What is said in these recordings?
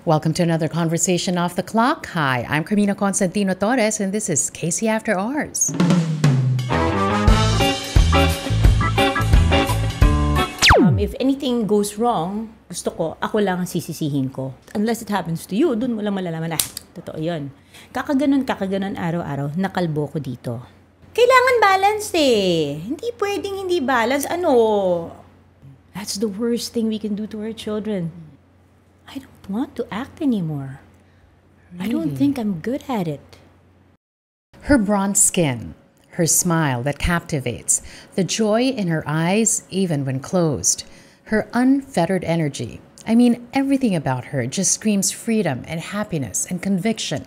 Welcome to another conversation off the clock. Hi, I'm Carmina Constantino Torres, and this is Casey After Hours. If anything goes wrong, gusto ko, ako lang ang sisisihin ko. Unless it happens to you, dun mo lang malalaman, totoo yun. Kakaganon, araw-araw, nakalbo ko dito. Kailangan balance eh. Hindi pwedeng hindi balance. That's the worst thing we can do to our children. I don't want to act anymore. Really? I don't think I'm good at it. Her bronze skin, her smile that captivates, the joy in her eyes even when closed, her unfettered energy. I mean, everything about her just screams freedom and happiness and conviction.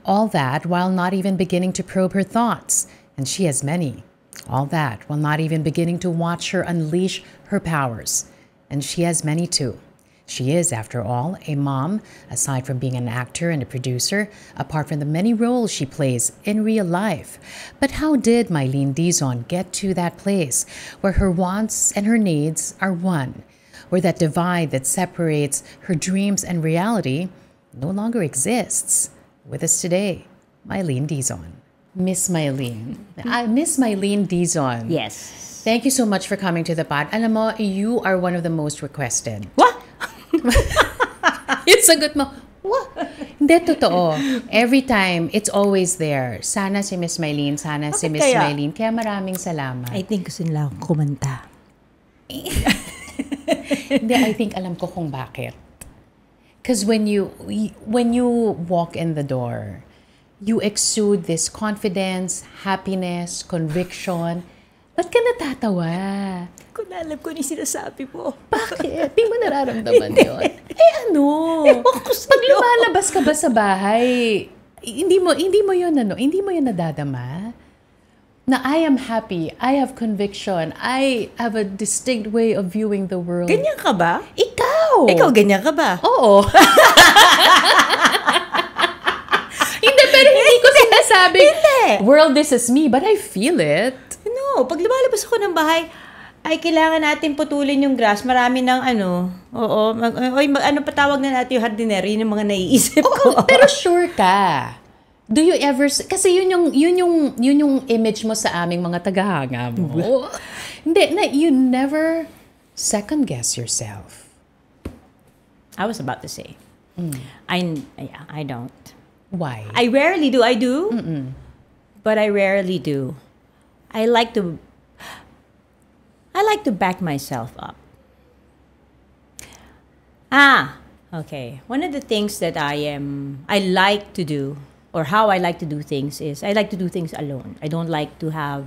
All that while not even beginning to probe her thoughts. And she has many. All that while not even beginning to watch her unleash her powers. And she has many too. She is, after all, a mom, aside from being an actor and a producer, apart from the many roles she plays in real life. But how did Mylene Dizon get to that place where her wants and her needs are one, where that divide that separates her dreams and reality no longer exists? With us today, Mylene Dizon. Miss Mylene. Miss Mylene Dizon. Yes. Thank you so much for coming to the pod. Alam mo, you are one of the most requested. What? Yung sagot mo, what? Hindi, totoo. Every time, it's always there. Sana si Miss Mylene, sana si Miss Mylene. Kaya maraming salamat. I think gusto nila akong kumanta. Hindi, I think alam ko kung bakit. Because when you walk in the door, you exude this confidence, happiness, conviction. Ba't ka natatawa? Kung alam ko ni sinasabi mo. Bakit? Di mo nararamdaman yun? Pag lumalabas ka ba sa bahay, hindi mo yun nadadama? Na I am happy, I have conviction, I have a distinct way of viewing the world. Ganyan ka ba? Ikaw! Ikaw, ganyan ka ba? Oo. Hindi, pero hindi ko sinasabi, world, this is me, but I feel it. No, pag lumalabas ako ng bahay, ay kailangan natin putulin yung grass. Marami ng patawag na natin yung hardinero, yun yung mga naiisip ko. Pero sure ka. Do you ever, kasi yun yung image mo sa aming mga tagahanga mo. Hindi, you never second guess yourself. I was about to say. I don't. Why? I rarely do. I do. Mm-mm. But I rarely do. I like to back myself up. Okay. One of the things that I like to do, or how I like to do things is, I like to do things alone. I don't like to have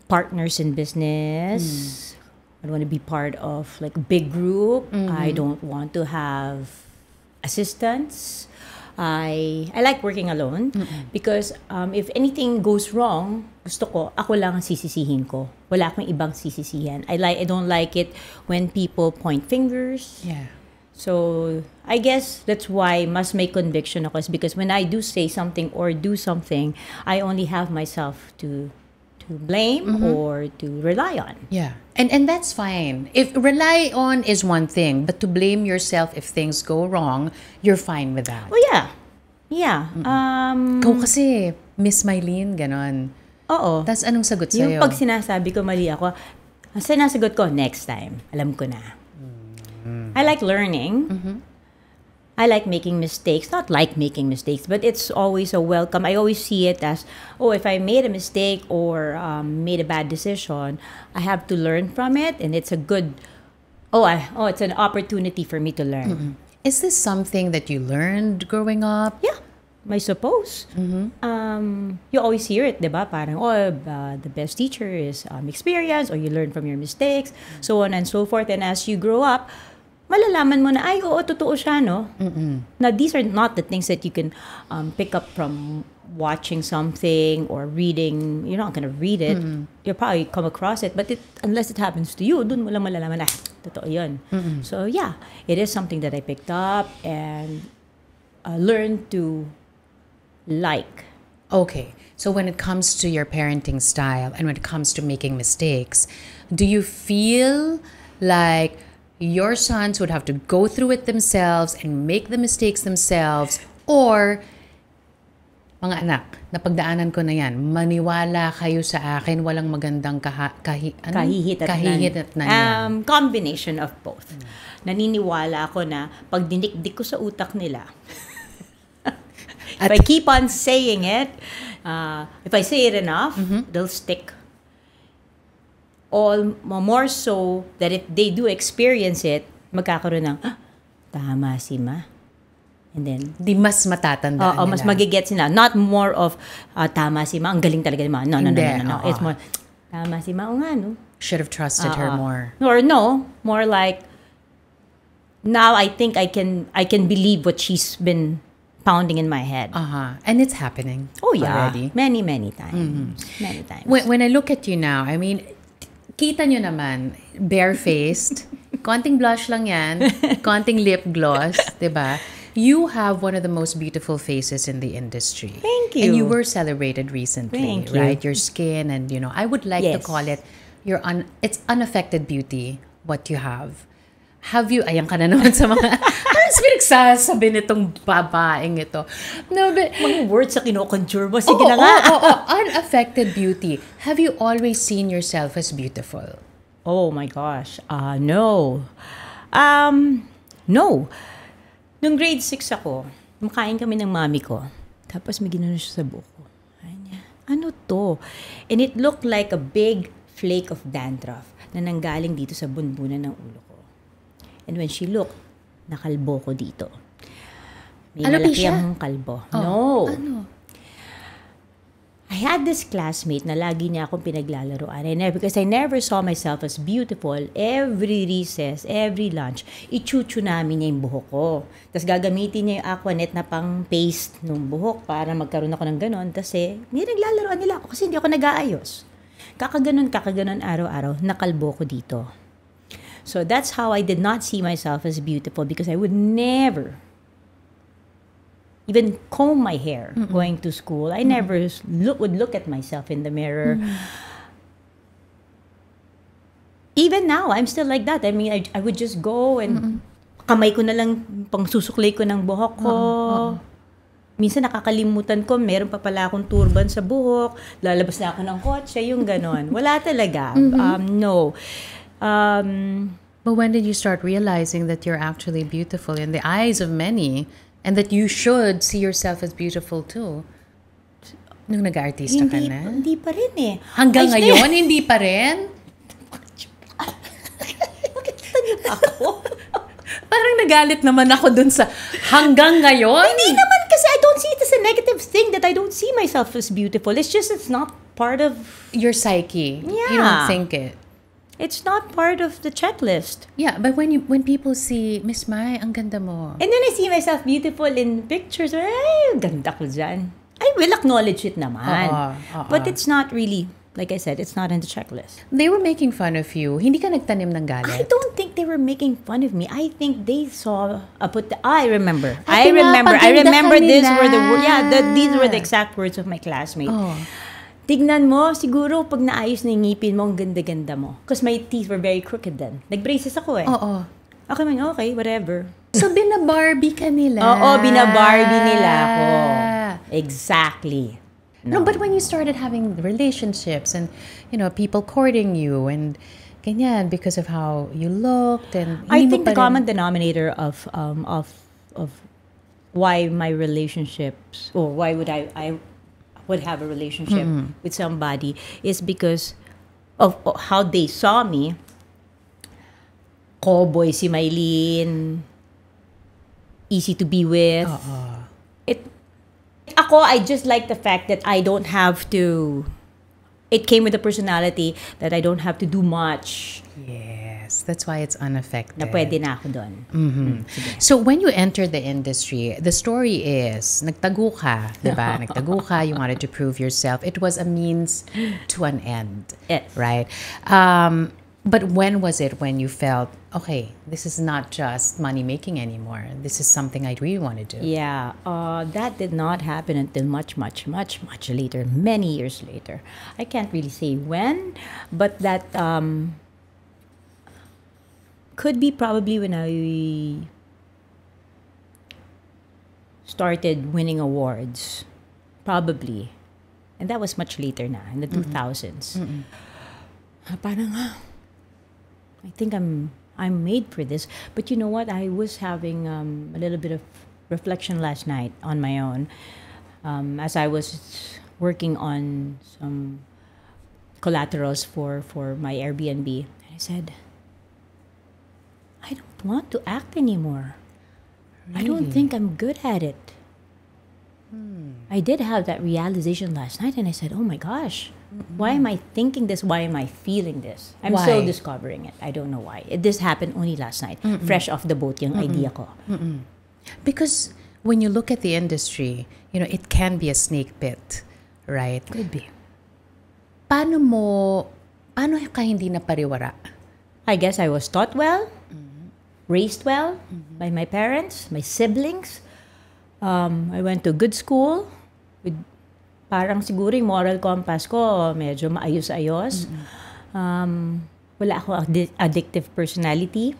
partners in business. I don't want to be part of like a big group. Mm-hmm. I don't want to have assistants. I like working alone because if anything goes wrong, gusto ko, ako lang ang sisisihin ko. Wala akong ibang sisisihan. I don't like it when people point fingers. Yeah. So, I guess that's why mas may conviction ako is because when I do say something or do something, I only have myself to blame or to rely on. Yeah. And that's fine. If rely on is one thing, but to blame yourself if things go wrong, you're fine with that. Oh, yeah. Yeah. Ikaw kasi, Miss Mylene, ganon. Oo. Tapos anong sagot sa'yo? Yung pag sinasabi ko mali ako, sinasagot ko, next time. Alam ko na. I like learning. I like making mistakes. Not like making mistakes, but it's always a welcome. I always see it as, if I made a mistake or made a bad decision, I have to learn from it, and it's a good, it's an opportunity for me to learn. Is this something that you learned growing up? Yeah, I suppose. You always hear it, diba? Parang, the best teacher is experience, or you learn from your mistakes, so on and so forth. And as you grow up, malalaman mo na, totoo siya, no? Now, these are not the things that you can pick up from watching something or reading. You're not going to read it. You'll probably come across it. But unless it happens to you, dun mo lang malalaman, totoo yun. So, yeah, it is something that I picked up and learned to like. Okay. So when it comes to your parenting style and when it comes to making mistakes, do you feel like your sons would have to go through it themselves and make the mistakes themselves, or mga anak, napagdaanan ko na yan, maniwala kayo sa akin, walang magandang kahihit na yan. Combination of both. Naniniwala ako na pag dinikdik ko sa utak nila, if I keep on saying it, if I say it enough, they'll stick. All more so that if they do experience it, magkakaroon ng, tama si Ma. And then, di mas matatandaan nila. mas magigets nila. Not more of, tama si Ma, ang galing talaga ni Ma. No. It's more, tama si Ma, o nga, no? Should have trusted her more. Or no, more like, now I think I can believe what she's been pounding in my head. And it's happening. Oh yeah, already. many times. Many times. When I look at you now, I mean, kita nyo naman, barefaced, konting blush lang yan, konting lip gloss, diba? You have one of the most beautiful faces in the industry. Thank you. And you were celebrated recently, Thank you. right? Your skin and, I would like to call it, it's unaffected beauty, what you have. Have you, ayan ka na naman sa mga, parang pinagsasabi nitong babaeng ito. No, but, mga words sa kinoconjure mo, sige na nga. Unaffected beauty. Have you always seen yourself as beautiful? Oh my gosh. No. No. Nung grade 6 ako, makain kami ng mami ko. Tapos may ginanon siya sa buko. Ano to? And it looked like a big flake of dandruff na nanggaling dito sa bunbunan ng ulo ko. And when she looked, nakalbo ko dito. May malaki ang kalbo. No. Ano? I had this classmate na lagi niya akong pinaglalaroan. Because I never saw myself as beautiful. Every recess, every lunch, ichuchu namin niya yung buhok ko. Tapos gagamitin niya yung Aquanet na pang paste ng buhok para magkaroon ako ng ganon. Kasi nilaglaruan nila ako kasi hindi ako nag-aayos. Kakaganon araw-araw, nakalbo ko dito. So that's how I did not see myself as beautiful because I would never even comb my hair going to school. I never would look at myself in the mirror. Even now, I'm still like that. I mean, I would just go and kamay ko na lang pang susuklay ko ng buhok ko. Minsan nakakalimutan ko, meron pa pala akong turban sa buhok. Lalabas na ako ng kotse, yung ganon. Wala talaga. No. But when did you start realizing that you're actually beautiful in the eyes of many and that you should see yourself as beautiful too? Nung nag-artista ka na? Hindi pa rin eh. Hanggang ngayon, hindi pa rin? Nakita niyo pa ako? Parang nagalit naman ako dun sa hanggang ngayon. Hindi naman kasi I don't see it as a negative thing that I don't see myself as beautiful. It's just it's not part of your psyche. Yeah. You don't think it. It's not part of the checklist. Yeah, but when people see, Miss Mai, ang ganda mo. And then I see myself beautiful in pictures. Ay, ganda ko dyan. I will acknowledge it naman. But it's not really, like I said, it's not in the checklist. They were making fun of you. Hindi ka nagtanim ng galit? I don't think they were making fun of me. I think they saw I remember. I remember these were these were the exact words of my classmate. Tignan mo, siguro pag naayos na yung ngipin mo, ang ganda-ganda mo. Because my teeth were very crooked then. Nag-braces ako eh. Okay, whatever. So, bina-Barbie ka nila? Oo, bina-Barbie nila ako. Exactly. No, but when you started having relationships and, people courting you and ganyan because of how you looked and... I think the common denominator of why my relationships, or why would I would have a relationship with somebody is because of how they saw me. Cowboy si Maylene, easy to be with. I just like the fact that I don't have to. It came with a personality that I don't have to do much. Yes, that's why it's unaffected. Na pwede na ako doon. So when you entered the industry, the story is, nagtago ka, diba? Nagtago ka, you wanted to prove yourself. It was a means to an end, Yes. right? But when was it when you felt, okay, this is not just money making anymore. This is something I really want to do. Yeah, that did not happen until much later, many years later. I can't really say when, but that Could be probably when I started winning awards. Probably. And that was much later na, in the 2000s. Parang, I think I'm made for this. But you know what? I was having a little bit of reflection last night on my own as I was working on some collaterals for my Airbnb. And I said, I don't want to act anymore. I don't think I'm good at it. I did have that realization last night, and I said, oh my gosh, why am I thinking this? Why am I feeling this? I'm still Why? discovering it. I don't know why. This happened only last night. Fresh off the boat yung idea ko. Because when you look at the industry, you know, it can be a snake pit, right? Could be. Paano ka hindi napariwara? I guess I was taught well, raised well by my parents, my siblings. I went to good school with parang siguro yung moral compass ko medyo maayos-ayos. Wala ako addictive personality.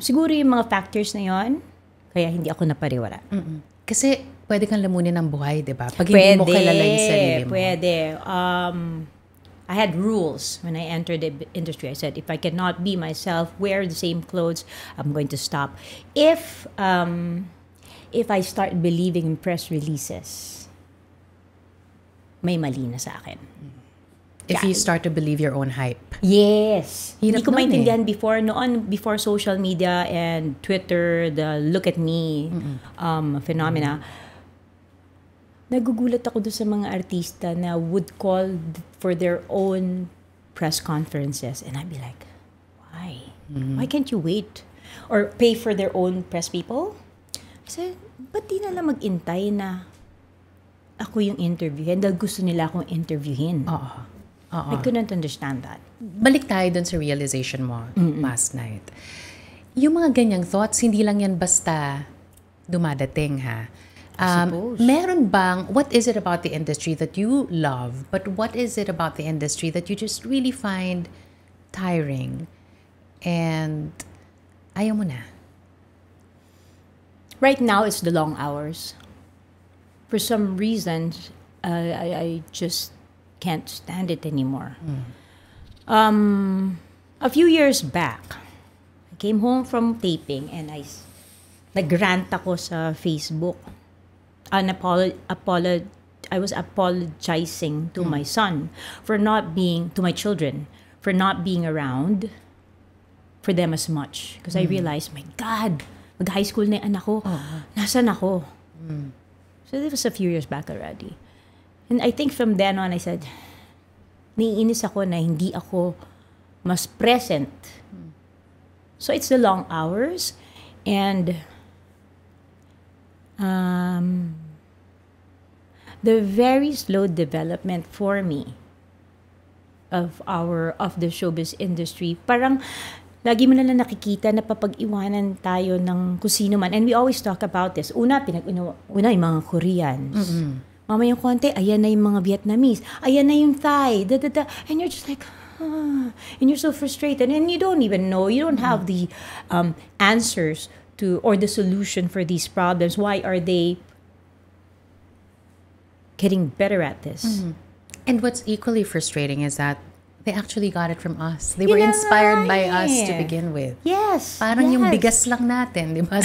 Siguro yung mga factors na yon kaya hindi ako napariwara. Kasi pwede kang lamunin ng buhay, di ba? Pag hindi mo kilala yung sarili mo. Pwede. I had rules when I entered the industry. I said, if I cannot be myself, wear the same clothes, I'm going to stop. If I start believing in press releases, may mali na sa akin. If you start to believe your own hype. Yes. Hirap Hindi ko nun maintindihan before social media and Twitter, the look at me phenomena. Nagugulat ako doon sa mga artista na would call for their own press conferences. And I'd be like, why? Why can't you wait? Or pay for their own press people? I said, ba't di na lang mag-intay na ako yung interviewin dahil gusto nila akong interviewin? I couldn't understand that. Balik tayo dun sa realization mo last night. Yung mga ganyang thoughts, hindi lang yan basta dumadating, ha? suppose. Meron bang, what is it about the industry that you love, but what is it about the industry that you just really find tiring and ayaw mo na? Right now, it's the long hours. For some reason, I just can't stand it anymore. A few years back, I came home from taping and nag-rant ako sa Facebook. I was apologizing to my son for not being, to my children, for not being around for them as much. Because I realized, my God, mag-high school na yung anak ko. Nasaan ako? So this was a few years back already. And I think from then on, I said, naiinis ako na hindi ako mas present. So it's the long hours and the very slow development for me of the showbiz industry. Parang lagi mo na lang nakikita na papag-iwanan tayo ng kung sino man. And we always talk about this. Una yung mga Koreans. Mama yung konti, ayan na yung mga Vietnamese. Ayan na yung Thai. And you're just like, and you're so frustrated. And you don't even know. You don't have the answers to, or the solution for these problems. Why are they getting better at this? And what's equally frustrating is that they actually got it from us. They Yun were na inspired nga by us eh. to begin with. Yes. Parang yes. yung bigas lang natin, di ba?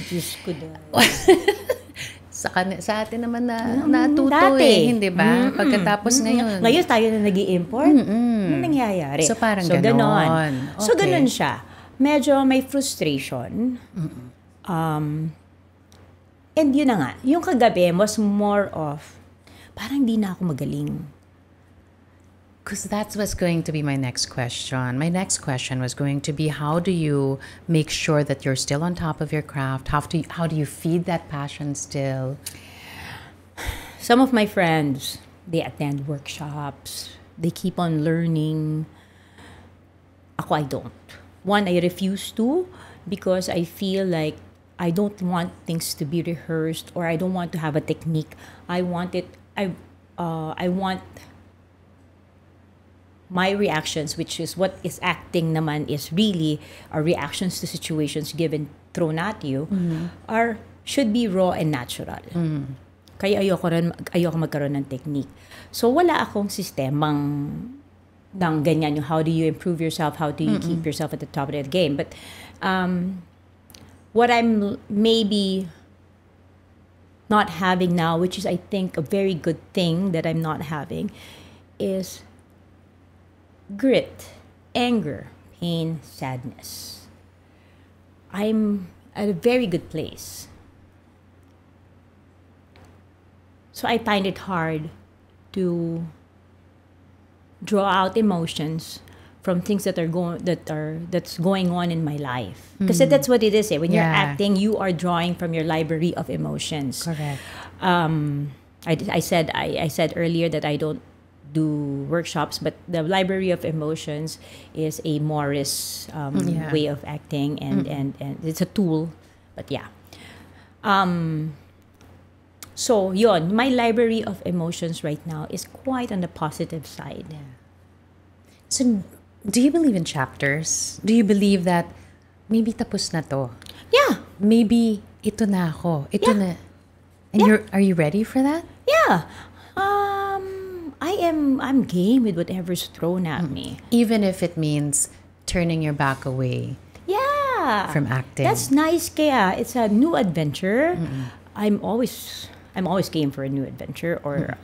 Diyos ko dahil. Sa atin naman natuto dati. hindi ba? Pagkatapos ngayon. Ngayon tayo na nag-i-import. Ano nangyayari? So parang ganon. So Okay. ganon siya. Medyo may frustration. And yun na nga. Yung kagabi was more of, parang di na ako magaling. Because that's what's going to be my next question. My next question was going to be, how do you make sure that you're still on top of your craft? How do you feed that passion still? Some of my friends, they attend workshops. They keep on learning. Ako, I don't. One, I refuse to because I feel like I don't want things to be rehearsed or I don't want to have a technique. I want my reactions, which is what is acting naman is really our reactions to situations given thrown at you, should be raw and natural. Kaya ayoko magkaroon ng technique. So wala akong sistemang ng ganyan, yung how do you improve yourself, how do you keep yourself at the top of the game. But what I'm maybe not having now, which is I think a very good thing that I'm not having, is grit, anger, pain, sadness. I'm at a very good place. So I find it hard to draw out emotions from things that's going on in my life. Because that's what it is. When you're acting, you are drawing from your library of emotions. Correct. I said earlier that I don't do workshops, but the library of emotions is a Morris way of acting, and it's a tool. But yeah. So yon, my library of emotions right now is quite on the positive side. Yeah. So, do you believe in chapters? Do you believe that maybe tapos na to? Yeah. Maybe ito na ako. Ito na. And are you ready for that? Yeah. I'm game with whatever's thrown at me. Even if it means turning your back away from acting. That's nice, kaya it's a new adventure. I'm always game for a new adventure or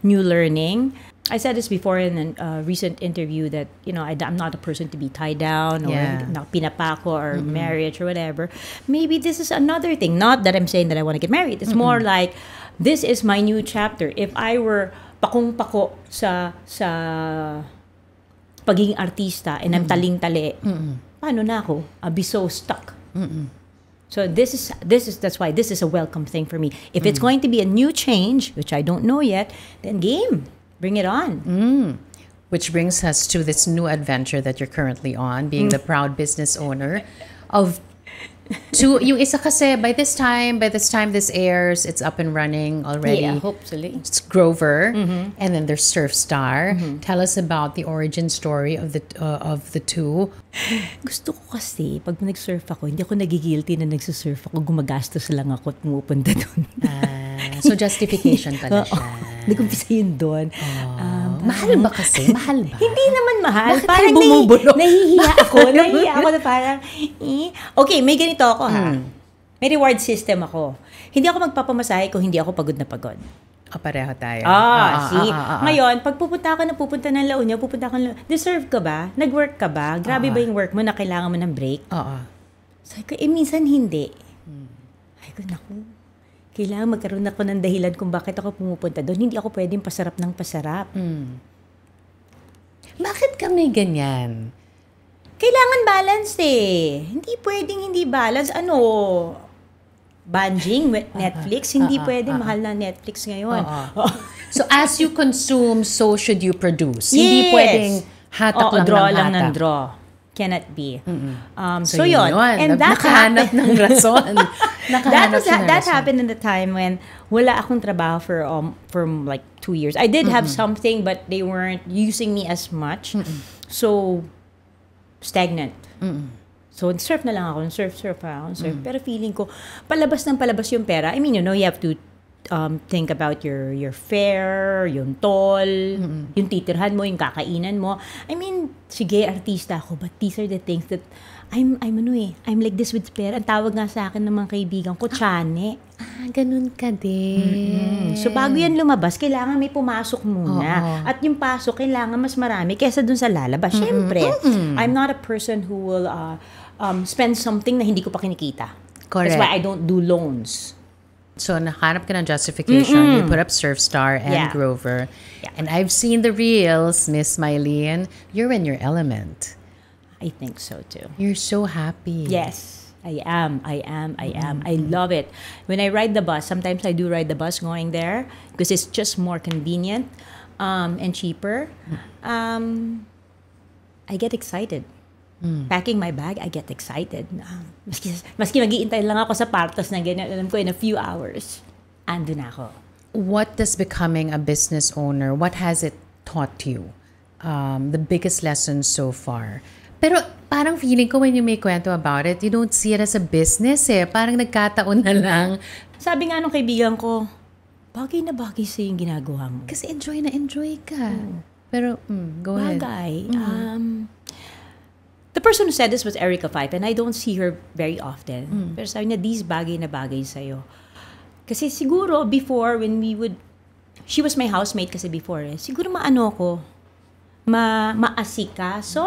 new learning. I said this before in a recent interview that, I'm not a person to be tied down or pinapako or marriage or whatever. Maybe this is another thing. Not that I'm saying that I want to get married. It's more like, this is my new chapter. If I were pakong-pako sa pagiging artista and I'm taling-tali, paano na ako? I'll be so stuck. So that's why this is a welcome thing for me. If it's going to be a new change, which I don't know yet, then game. Bring it on. Which brings us to this new adventure that you're currently on, being the proud business owner of two. Yung isa kasi, by this time this airs, it's up and running already. Yeah, hopefully. It's Grover, and then there's Surf Star. Tell us about the origin story of the two. Gusto ko kasi, pag nag-surf ako, hindi ako nagigilty na nagsusurf ako, gumagastos lang ako at pumupunta doon. So justification pala siya. Nag-umpisa yun doon. Mahal ba kasi? Mahal ba? Hindi naman mahal. Bakit parang tayo bumubulok? nahihiya ako na parang, Okay, may ganito ako ha. May reward system ako. Hindi ako magpapamasahe kung hindi ako pagod na pagod. Pareho tayo. See? Ngayon, pag pupunta ng La Union, deserve ka ba? Nag-work ka ba? Grabe ba yung work mo na kailangan mo ng break? Sabi ko, minsan hindi. Ay ko, naku. Kailangan magkaroon ako ng dahilan kung bakit ako pumupunta doon. Hindi ako pwedeng pasarap ng pasarap. Bakit kami ganyan? Kailangan balance eh. Hindi pwedeng hindi balance. Binging with Netflix? Hindi pwedeng mahal na Netflix ngayon. So as you consume, so should you produce. Yes. Hindi pwedeng hatak lang draw ng lang hatak. ng draw. Cannot be. So yun. And nakahanap ng rason. That happened in the time when wala akong trabaho for like 2 years. I did have something, but they weren't using me as much. So, stagnant. So, surf na lang ako. Surf. Pero feeling ko, palabas yung pera. I mean, you have to think about your fare, yung toll, yung titirhan mo, yung kakainan mo. I mean, sige, artista ako, but these are the things that I'm like this with pera. Ang tawag nga sa akin ng mga kaibigan ko, Chane. Ganun ka din. So, bago yan lumabas, kailangan may pumasok muna. At yung pasok, kailangan mas marami kesa dun sa lalabas. Siyempre, I'm not a person who will spend something na hindi ko pa kinikita. Correct. That's why I don't do loans. So, nahanap ka ng justification. You put up Surf Star and Grover. Yeah. And I've seen the reels, Miss Mylene. You're in your element. I think so, too. You're so happy. Yes, I am. I love it. When I ride the bus, sometimes I do ride the bus going there because it's just more convenient and cheaper. I get excited. Packing my bag, I get excited. Maski mag-iintay lang ako sa partos na ganyan, alam ko in a few hours, ando na ako. What does becoming a business owner, what has it taught you? the biggest lesson so far? Pero parang feeling ko when you make kwento about it, you don't see it as a business eh. Parang nagkataon na lang. Sabi nga nung kaibigan ko, bagay na bagay sa yung ginagawa mo. Kasi enjoy na enjoy ka. Pero, go ahead. Bagay. The person who said this was Erica Fife, and I don't see her very often. Pero sabi niya, these bagay na bagay sa'yo. Kasi siguro before, when we would, she was my housemate kasi before eh. Siguro maano ko, maasikaso,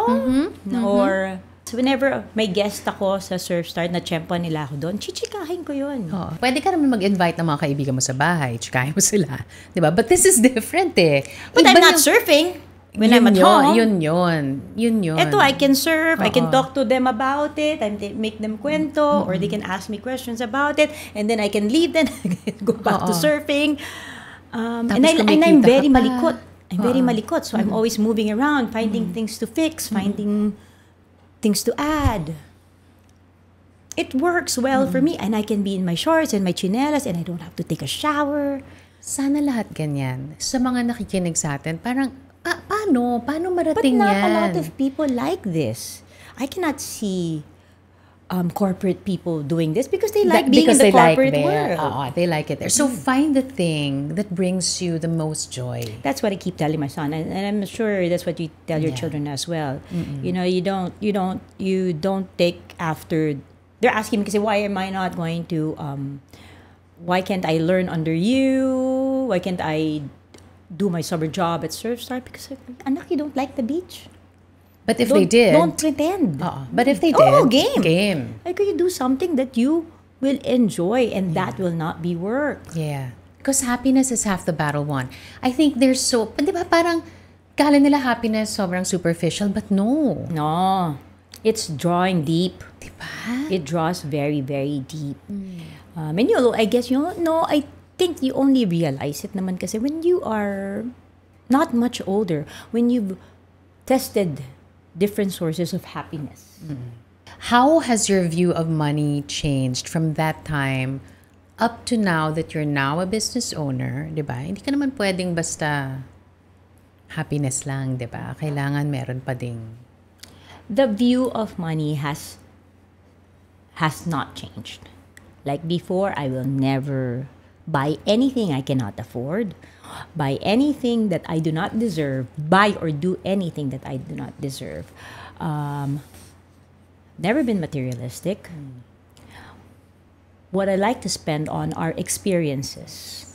or so whenever may guest ako sa Surf Start, na tsempa nila ako doon, chichikahin ko yun. Oo. Pwede ka naman mag-invite ng mga kaibigan mo sa bahay. Chikahin mo sila. Diba? But this is different eh. But Iba I'm not yung- surfing when Yun I'm at yun, home. Yun yun. Ito, I can surf, I can Oo. talk to them about it, I can make them kwento, or they can ask me questions about it, and then I can leave them, go back to Oo. surfing. Tapos And I'm kumikita very ka pa. malikot. I'm very malikot, so I'm always moving around, finding things to fix, finding things to add. It works well for me, and I can be in my shorts and my chinelas, and I don't have to take a shower. Sana lahat ganyan. Sa mga nakikinig sa atin, parang, paano? Paano But marating not yan? a lot of people like this. I cannot see corporate people doing this because they like being in the corporate world. They like it there. So find the thing that brings you the most joy. That's what I keep telling my son, and I'm sure that's what you tell your children as well. You know, you don't take after. They're asking me, kasi why am I not going to? Why can't I learn under you? Why can't I do my summer job at Surf Start? Because anak, you don't like the beach. But if they did, don't pretend. but if they did, Oh, game. Game. Like, you do something that you will enjoy, and that will not be work. Yeah. Because happiness is half the battle won. I think they're so, di ba parang, kala nila happiness sobrang superficial, but no. No, it's drawing deep. Diba? It draws very, very deep. And I guess, I think you only realize it naman kasi when you are not much older, when you've tested different sources of happiness. How has your view of money changed from that time up to now that you're now a business owner, di ba? Hindi ka naman pwedeng basta happiness lang, di ba? Kailangan meron pa ding. The view of money has not changed. Like before, I will never buy anything I cannot afford, buy anything that I do not deserve, buy or do anything that I do not deserve. Never been materialistic. What I like to spend on are experiences.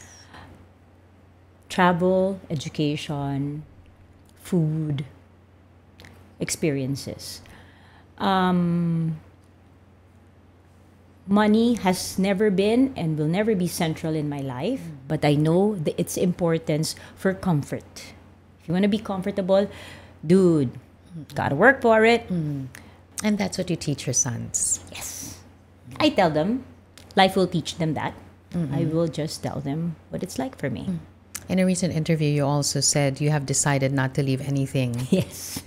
Travel, education, food, experiences. Money has never been and will never be central in my life, but I know its importance for comfort. If you want to be comfortable, dude, gotta work for it. And that's what you teach your sons. Yes. I tell them, life will teach them that. I will just tell them what it's like for me. In a recent interview, you also said you have decided not to leave anything. Yes.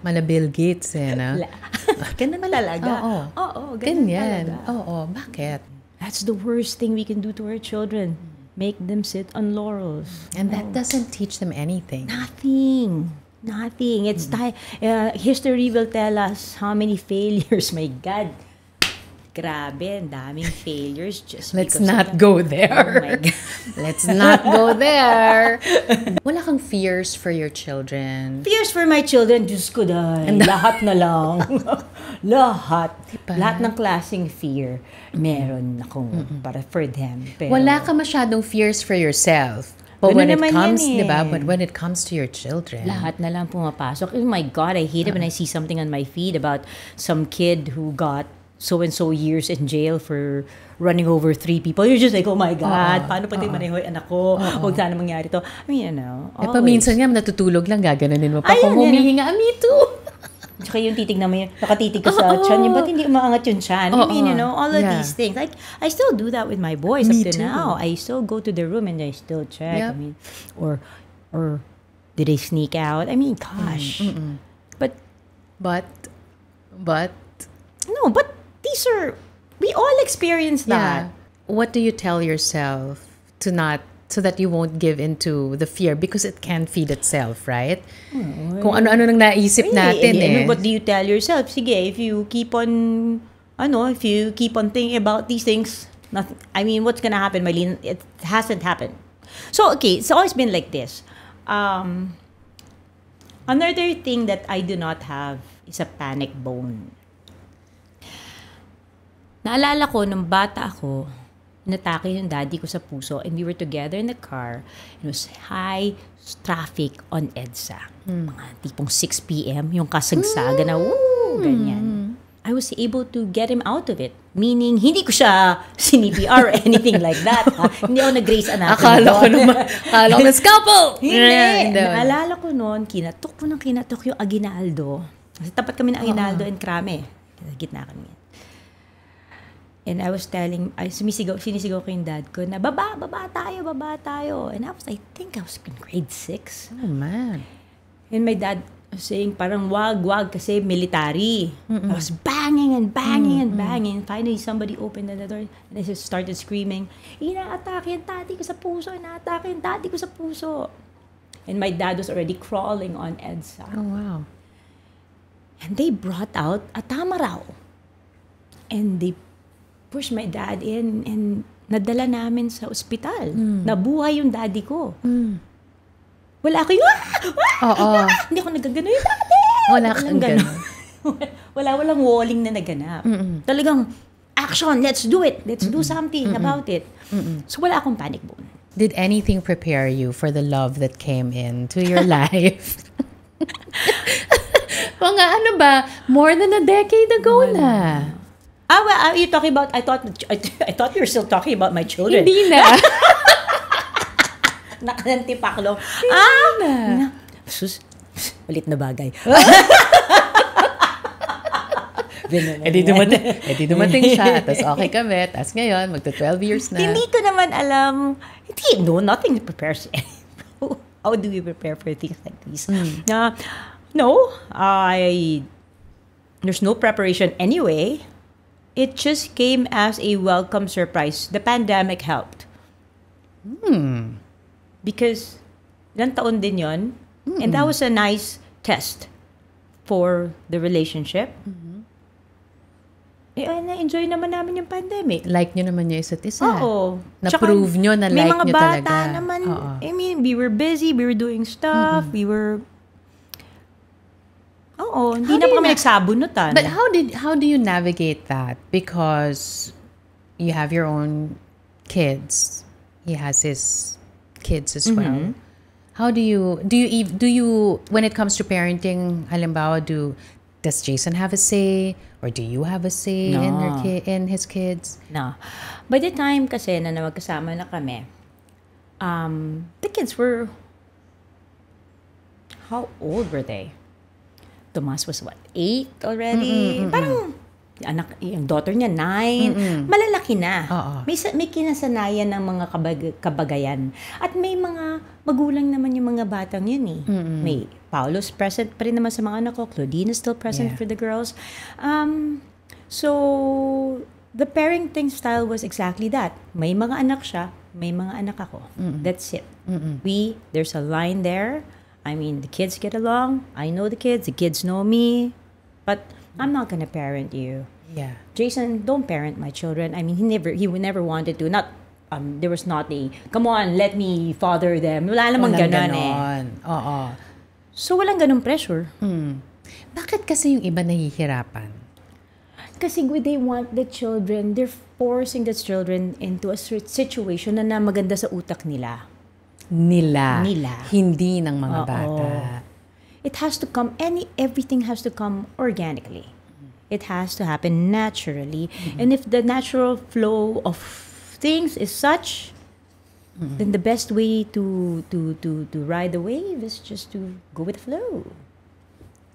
Mala Bill Gates eh, no? Ganun malalaga. Oo. Ganun Ganyan. talaga. Oo, bakit? That's the worst thing we can do to our children. Make them sit on laurels. And that doesn't teach them anything. Nothing. It's time. History will tell us how many failures. My God. Grabe, ang daming failures just Let's because not of that. go Oh there. my God. Let's not go there. Wala kang fears for your children. Fears for my children, Diyos ko dahil. Lahat na lang. Lahat. Diba? Lahat ng klaseng fear, meron akong para for them. Pero, Wala ka masyadong fears for yourself. But Ganun when it naman comes, yan eh. diba? But when it comes to your children. lahat na lang pumapasok. Oh my God, I hate it when I see something on my feed about some kid who got so-and-so years in jail for running over 3 people. You're just like, oh my God, paano pag maneho yung anak ko? Huwag sana mangyari to. I mean, Paminsan nga, natutulog lang, gaganunin mo pa. Ayun, Kung humihinga, me too. Tsaka yung titignan mo yun, nakatitig ka sa tiyan, yung ba't hindi umaangat yung tiyan? I mean, all of Yeah. these things. Like, I still do that with my boys Me up to too. now. I still go to their room and I still check. Yep. I mean, or did they sneak out? I mean, gosh. But, But, no, but these are, we all experience yeah. that. What do you tell yourself to not so that you won't give into the fear because it can't feed itself, right? Kung ano-ano nang naisip natin What do you tell yourself? Sige, if you keep on thinking about these things, nothing. I mean, what's gonna happen, Mylene? It hasn't happened. So, okay, it's always been like this. Another thing that I do not have is a panic bone. Naalala ko, nung bata ako, natake yung daddy ko sa puso and we were together in the car. It was high traffic on EDSA. Mga tipong 6 p.m. Yung kasagsaga na, ganyan. I was able to get him out of it. Meaning, hindi ko siya sinipr or anything like that. Hindi ako nag-Grey's Anatomy. Akala ko na scalpel! Hindi. Naalala ko noon, kinatok yung aguinaldo. Kasi tapat kami ng aguinaldo and krame. Gitna kami. And I was sinisigaw ko yung dad ko na, baba tayo. And I think I was in grade 6. Oh, man. And my dad was saying, parang wag kasi military. I was banging and banging. Finally, somebody opened the door and I just started screaming, inaatake yung daddy ko sa puso. And my dad was already crawling on EDSA. Oh, wow. And they brought out a tamaraw. And they pushed my dad in and nadala namin sa ospital. Nabuhay yung daddy ko. Wala ako yung, hindi ako nagagano yung daddy! Wala kang gano'n. Walang walling na naganap. Talagang, action, let's do it. Let's do something about it. So wala akong panic bone. Did anything prepare you for the love that came into your life? Mga ano ba, more than a decade ago na. Well, are you talking about, I thought you were still talking about my children. Hindi na. Nakanantipaklo. Na. Sus, ulit na bagay. Edi dumating siya. Tapos okay kami. Tapos ngayon, magta 12 years na. Hindi ko naman alam. Nothing prepares. How do we prepare for things like these? There's no preparation anyway. It just came as a welcome surprise. The pandemic helped. Because ilang taon din yon. And that was a nice test for the relationship. Na-enjoy naman namin yung pandemic. Like nyo naman yung isa't isa. Oo. Na-prove nyo na like nyo talaga. May mga bata naman. I mean, we were busy. We were doing stuff. We were... hindi na po kami nagsabunutan. But how do you navigate that? Because you have your own kids. He has his kids as well. How do you when it comes to parenting, halimbawa, does Jason have a say or do you have a say in his kids? No. By the time kasi na magkasama na kami, the kids were, how old were they? Tomas was 8 already? Parang yung daughter niya 9. Malalaki na. May kinasanayan ng mga kabagayan. At may mga magulang naman yung mga batang yun eh. May Paulo's present pa rin naman sa mga anak ko. Claudine is still present for the girls. So, the parenting style was exactly that. May mga anak siya, may mga anak ako. That's it. There's a line there. I mean, the kids get along. I know the kids know me. But I'm not gonna parent you. Yeah. Jason, don't parent my children. I mean, he never wanted to. Not there was not a, come on, let me father them. Wala namang ganon eh. So walang ganong pressure. Bakit kasi yung iba nahihirapan? Kasi they want the children, they're forcing the children into a situation na maganda sa utak nila. Nila. Hindi ng mga bata. It has to come, everything has to come organically. It has to happen naturally. And if the natural flow of things is such, then the best way to ride the wave is just to go with the flow.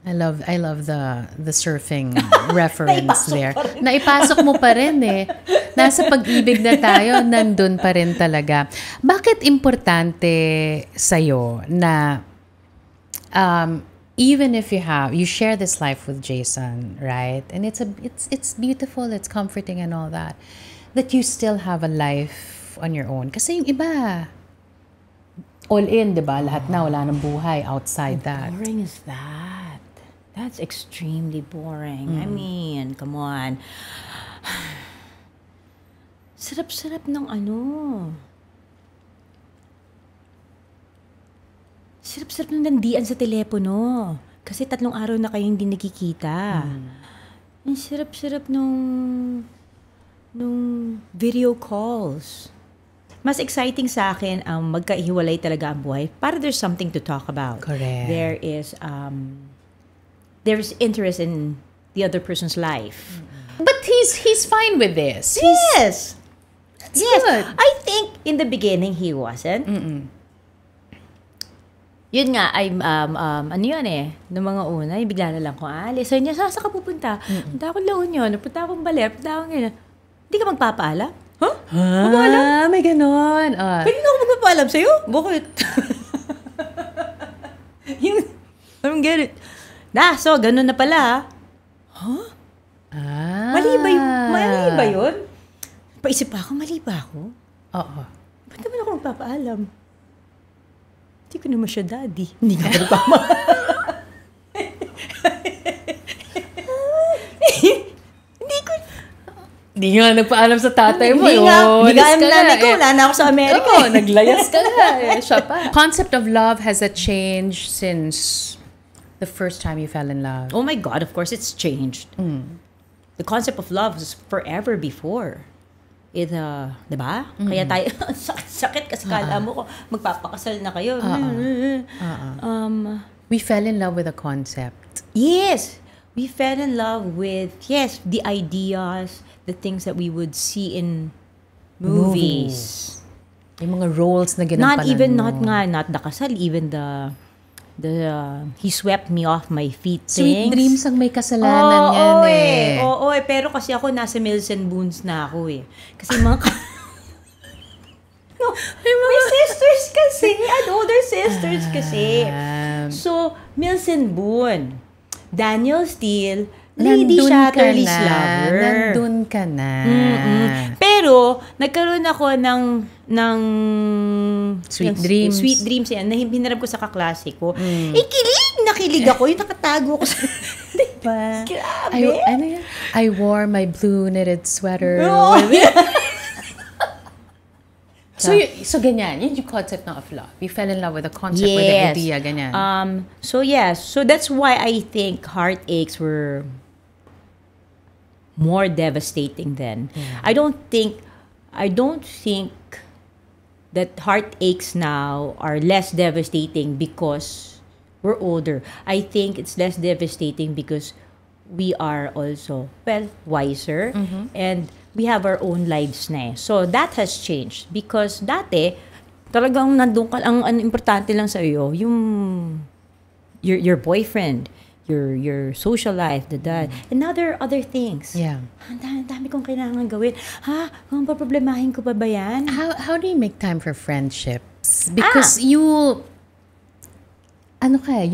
I love the surfing reference there. Naipasok mo pa rin eh. Nasa pag-ibig na tayo, nandun pa rin talaga. Bakit importante sa'yo na even if you share this life with Jason, right? And it's beautiful, it's comforting and all that you still have a life on your own. Kasi yung iba, all in, di ba? Lahat na, wala nang buhay outside that. Boring is that? That's extremely boring. I mean, come on. Sarap-sarap ng ano. Sarap-sarap ng nandian sa telepono. Kasi 3 araw na kayong hindi nakikita. Ang sarap-sarap nung video calls. Mas exciting sa akin ang magkahiwalay talaga ang buhay. Para there's something to talk about. Correct. There's interest in the other person's life. But he's fine with this. Yes. That's good. I think in the beginning he wasn't. Yun nga, ano yun noong mga una, bigla na lang ko alis. So niya, saan ka pupunta? Punta ako La Union, punta akong Baler, punta akong ngayon. Hindi ka magpapaalam? Huh? Ah, may ganon. Pwede na ako magpapaalam sa'yo? Bakit? I don't get it. So, ganun na pala. Huh? Mali ba yun? Paisip pa ako, mali ba ako? Oo. Ba't naman ako magpapaalam? Hindi ko naman siya daddy. Hindi ka magpapaalam. Hindi nga nagpaalam sa tatay mo. Hindi nga alam nanay ko. Wala na ako sa Amerika. Oo, naglayas ka nga. Siya pa. Concept of love, has it changed since the first time you fell in love? Oh my God, of course it's changed. The concept of love was forever before. Di ba? Kaya tayo, sakit kasi kala mo ko, magpapakasal na kayo. We fell in love with a concept. Yes. We fell in love with, the ideas, the things that we would see in movies. Yung mga roles na ginampanan Not the kasal, even the he swept me off my feet Sweet things. dreams ang may kasalanan yan Oo, pero kasi ako nasa Mills and Boons na ako Kasi mga may sisters kasi. I had older sisters kasi. So, Mills and Boon. Daniel Steele, Lady Shatterley's lover. Nandun ka na. Pero, nagkaroon ako ng Sweet dreams. Sweet dreams yan, na hinarap ko sa kaklase ko. Nakilig ako. Yung nakatago ko sa... Diba? Grabe. I wore my blue knitted sweater. Oh. So ganyan, yun yung concept of love. You fell in love with the concept, with the idea, ganyan. So that's why I think heartaches were more devastating then. I don't think that heartaches now are less devastating because we're older. I think it's less devastating because we are also, wiser and we have our own lives na So that has changed because dati, talagang nandun ka, ang importante lang sa iyo, yung your boyfriend, your social life, and other things. Yeah. Ang dami kong kailangan gawin. Kung paproblemahin ko pa ba yan? How do you make time for friendships? Because you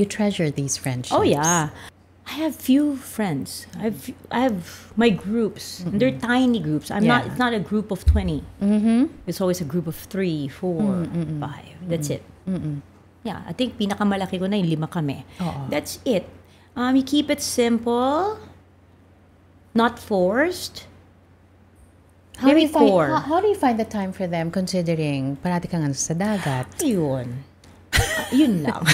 treasure these friendships. Oh yeah. I have few friends. I have my groups. They're tiny groups. It's not a group of 20. It's always a group of 3, 4, 5. That's it. Yeah, I think pinakamalaki ko na yung 5 kami. That's it. You keep it simple, not forced. How do you find the time for them considering parati ka nga sa dagat? Yun. Yun lang.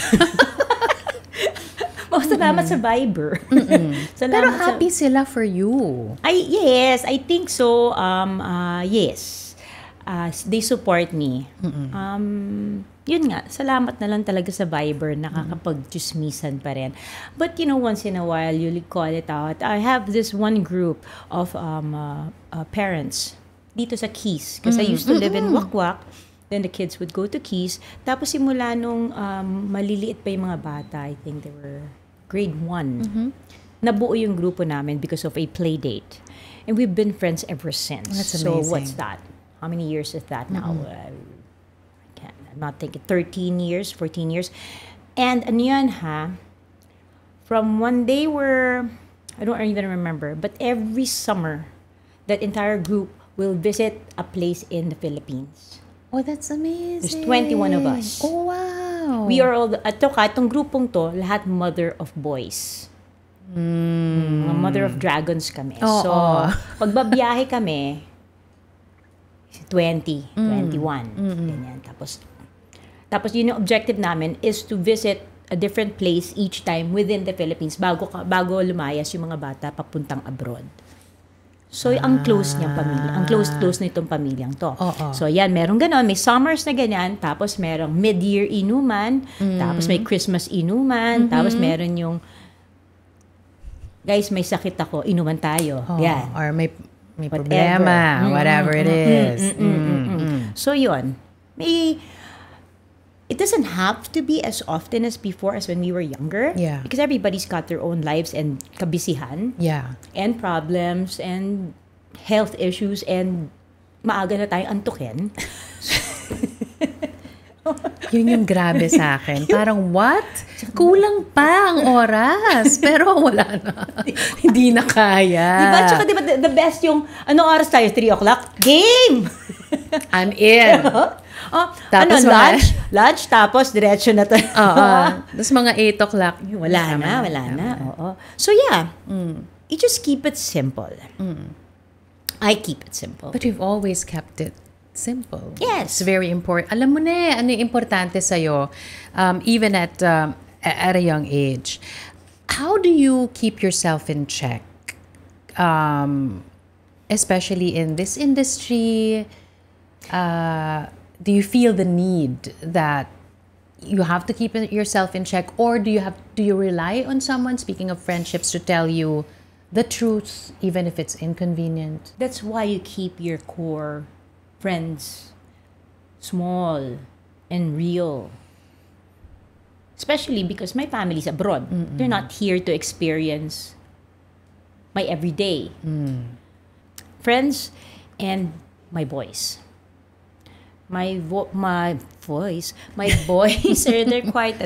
Salamat sa Viber. Pero happy sila for you. Yes, I think so. Yes. They support me. Yun nga, salamat na lang talaga sa Viber, nakakapag-chismisan pa rin. But once in a while, you'll call it out. I have this one group of parents dito sa Keys. Because I used to live in Wakwak. Then the kids would go to Keys. Tapos simula nung maliliit pa yung mga bata, I think they were grade 1. Nabuo yung grupo namin because of a play date. And we've been friends ever since. That's amazing. So what's that? How many years is that now? I'm not thinking 13 years, 14 years. And ano yun from one day I don't even remember, but every summer, that entire group will visit a place in the Philippines. Oh, that's amazing. There's 21 of us. Oh, wow. We are all, itong grupong to, lahat mother of boys. Mga mother of dragons kami. Oo. So, pagbabiyahe kami, 20, 21. Ganyan. Tapos yun yung objective namin is to visit a different place each time within the Philippines bago lumayas yung mga bata papuntang abroad. So, ang close niyang pamilya. Ang close na itong pamilyang to. Oo. So, yan. Meron ganon. May summers na ganyan. Tapos, merong mid-year inuman. Tapos, may Christmas inuman. Tapos, meron yung, guys, may sakit ako. Inuman tayo. Yan. Or may problema. Whatever it is. So, yun. It doesn't have to be as often as before as when we were younger. Yeah. Because everybody's got their own lives and kabisihan. Yeah. And problems and health issues and maaga na tayong antukin. Yun yung grabe sa akin. Parang, what? Kulang pa ang oras. Pero wala na. Hindi na kaya. Diba? Tsaka diba the best yung, anong oras tayo? 3 o'clock? Game! I'm in. Tapos lunch, tapos diretso na tayo. Tapos mga 8 o'clock. Wala na. Oo. So yeah, you just keep it simple. I keep it simple. But you've always kept it simple. Yes. It's very important. Alam mo na ano yung importante sa'yo, even at a young age. How do you keep yourself in check? Especially in this industry, do you feel the need that you have to keep yourself in check, or do you rely on someone, speaking of friendships, to tell you the truth even if it's inconvenient? That's why you keep your core friends small and real. Especially because my family's abroad. They're not here to experience my everyday. Friends and my boys. My boys, they're quite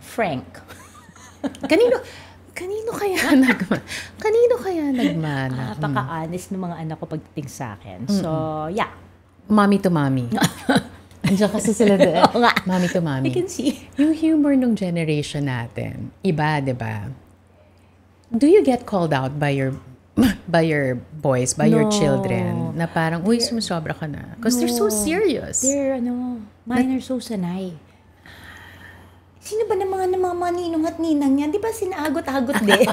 frank. Kanino kaya nagmana? Napaka-honest ng mga anak ko pagdating sa akin. So, yeah. Mommy to mommy. Andiyan kasi sila mommy to mommy. You can see. Yung humor nung generation natin, iba, di ba? Do you get called out by your boys, by your children, na parang, uy, sumusobra ka na? Because they're so serious. Mine are so sanay. Sino ba ng mga ninong at ninang yan? Di ba sinaagot-agot din?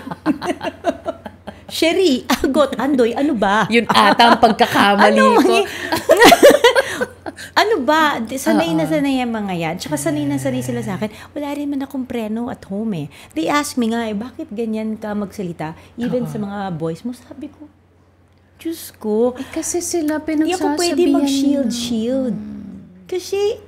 Sherry, agot, Andoy, ano ba? Yun ata ang pagkakamali ko. Ano ba? Sanay na sanay ang mga yan. Tsaka sanay na sanay sila sa akin. Wala rin man akong preno at home eh. They ask me nga bakit ganyan ka magsalita? Even sa mga boys mo, sabi ko, Diyos ko. Kasi sila hindi ako pinagsasabihan. pwede mag-shield. Kasi,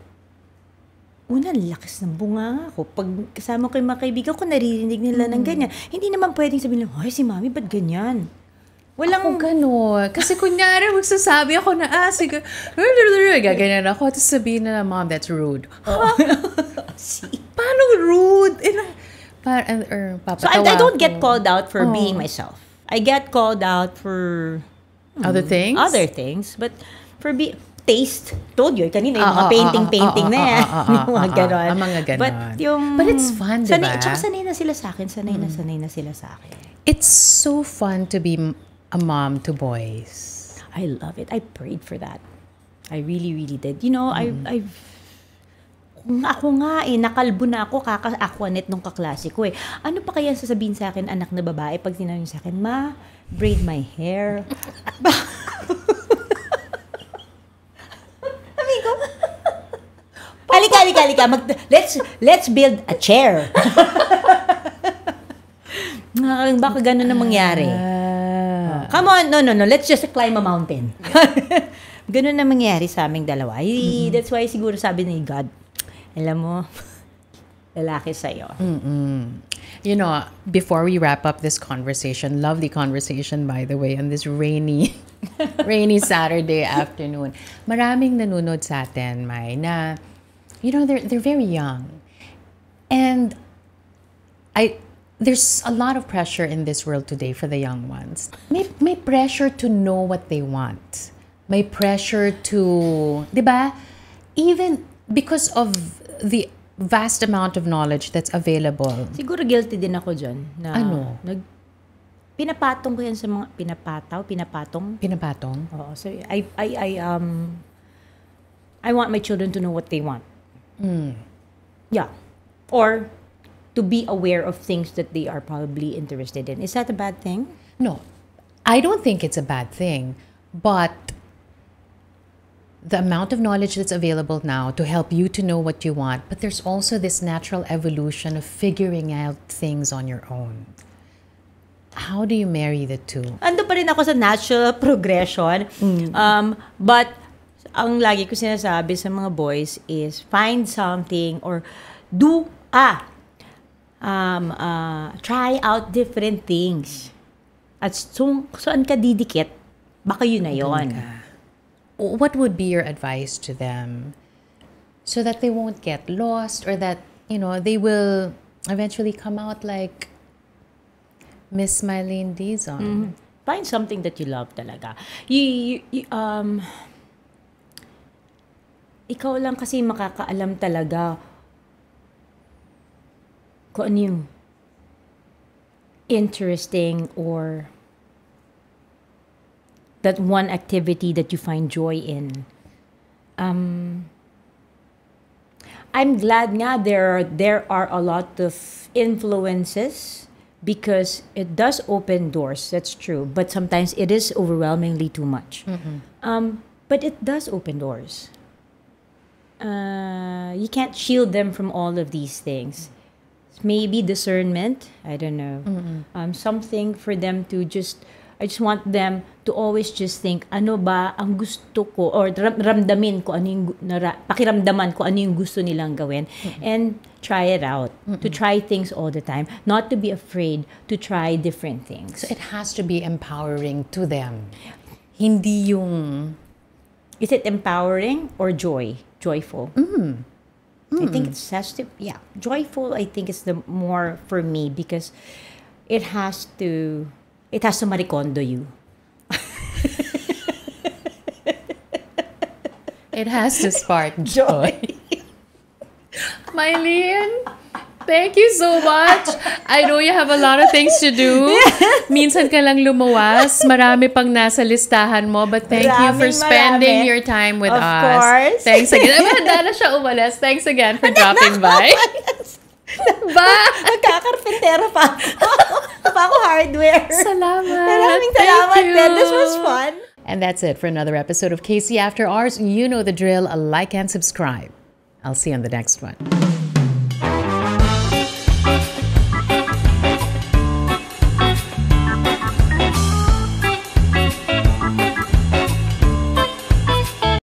unang lakas ng bunga ko. Pag kasama ko yung mga kaibigan ko, naririnig nila ng ganyan. Hindi naman pwedeng sabihin, ay, si mami, ba't ganyan? Ako gano'n. Kasi kunyari, magsasabi ako na, sige, gaganyan ako. Tapos sabihin na, Mom, that's rude. Paano rude? So, I don't get called out for being myself. I get called out for other things? Other things. But for taste, told you, kanina yung mga painting na yan. Yung mga ganon. Mga ganon. But it's fun, diba? Tsaka sanay na sila sa akin. Sanay na sila sa akin. It's so fun to be a mom to boys. I love it. I prayed for that. I really, really did. You know, ako nga nakalbo na ako, kaka-aquanet nung kaklase ko eh. Ano pa kaya sasabihin sa akin, anak na babae, pag tinanong sa akin, Ma, braid my hair. Amigo, halika. Let's build a chair. Baka ganun na mangyari. Come on, no. Let's just climb a mountain. Ganun na mangyari sa aming dalawa. That's why siguro sabi ni God, alam mo, lalaki sa'yo. You know, before we wrap up this conversation, lovely conversation by the way, on this rainy Saturday afternoon, maraming nanonood sa atin, Mai, na, you know, they're very young. And there's a lot of pressure in this world today for the young ones. May pressure to know what they want. may pressure to, di ba? Even because of the vast amount of knowledge that's available. Siguro guilty din ako dyan. Na Ano? Pinapatong ko yan sa mga, pinapatong. Pinapatong? Oo. So, I want my children to know what they want. Yeah. Or to be aware of things that they are probably interested in. Is that a bad thing? No, I don't think it's a bad thing, but the amount of knowledge that's available now to help you to know what you want, but there's also this natural evolution of figuring out things on your own. How do you marry the two? Ando pa rin ako sa natural progression. But ang lagi ko sinasabi sa mga boys is find something or try out different things. At saan ka didikit, baka yun na yun. What would be your advice to them so that they won't get lost, or that, they will eventually come out like Miss Mylene Dizon? Find something that you love talaga. Ikaw lang kasi makakaalam talaga kung ano yung interesting or that one activity that you find joy in. I'm glad nga there are a lot of influences because it does open doors, that's true. But sometimes it is overwhelmingly too much. But it does open doors. You can't shield them from all of these things. Maybe discernment, I don't know. Something for them to I just want them to always just think, ano ba ang gusto ko, or ramdamin ko ano yung, pakiramdaman ko ano yung gusto nilang gawin, and try it out. To try things all the time. Not to be afraid to try different things. So it has to be empowering to them. Hindi yung... Is it empowering or joyful? I think it has to, joyful I think is the more for me because it has to maricondo you. It has to spark joy. Mylene, thank you so much. I know you have a lot of things to do. Minsan ka lang lumuwas. Marami pang nasa listahan mo. But thank you for spending your time with us. Of course. Thanks again. Handa na siya umalis. Thanks again for dropping by. Magkakarpentero pa. Pa ako hardware. Salamat. Maraming salamat din. This was fun. And that's it for another episode of KC After Hours. You know the drill. Like and subscribe. I'll see you on the next one.